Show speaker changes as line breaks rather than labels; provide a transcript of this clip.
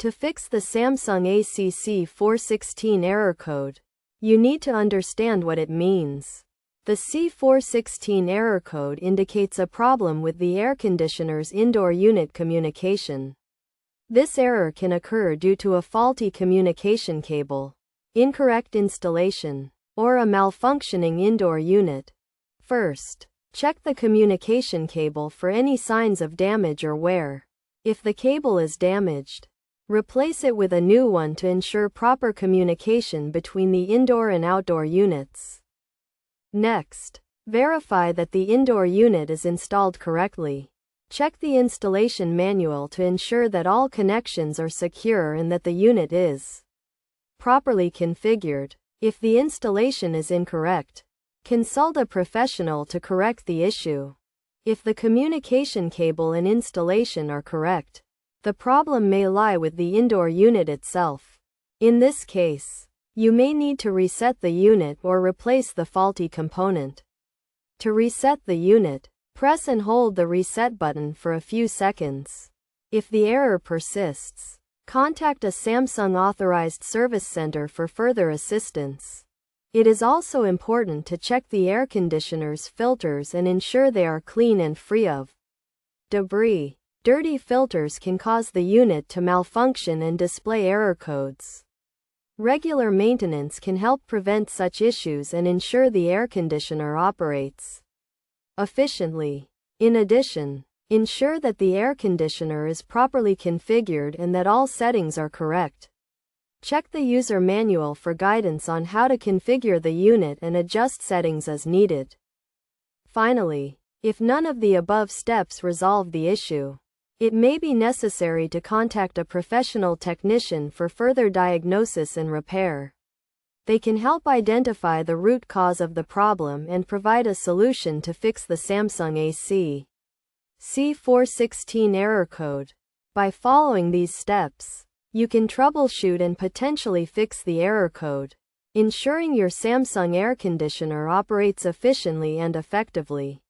To fix the Samsung AC416 error code, you need to understand what it means. The C416 error code indicates a problem with the air conditioner's indoor unit communication. This error can occur due to a faulty communication cable, incorrect installation, or a malfunctioning indoor unit. First, check the communication cable for any signs of damage or wear. If the cable is damaged, replace it with a new one to ensure proper communication between the indoor and outdoor units. Next, verify that the indoor unit is installed correctly. Check the installation manual to ensure that all connections are secure and that the unit is properly configured. If the installation is incorrect, consult a professional to correct the issue. If the communication cable and installation are correct, the problem may lie with the indoor unit itself. In this case, you may need to reset the unit or replace the faulty component. To reset the unit, press and hold the reset button for a few seconds. If the error persists, contact a Samsung authorized service center for further assistance. It is also important to check the air conditioner's filters and ensure they are clean and free of debris. Dirty filters can cause the unit to malfunction and display error codes. Regular maintenance can help prevent such issues and ensure the air conditioner operates efficiently. In addition, ensure that the air conditioner is properly configured and that all settings are correct. Check the user manual for guidance on how to configure the unit and adjust settings as needed. Finally, if none of the above steps resolve the issue, it may be necessary to contact a professional technician for further diagnosis and repair. They can help identify the root cause of the problem and provide a solution to fix the Samsung AC416 error code. By following these steps, you can troubleshoot and potentially fix the error code, ensuring your Samsung air conditioner operates efficiently and effectively.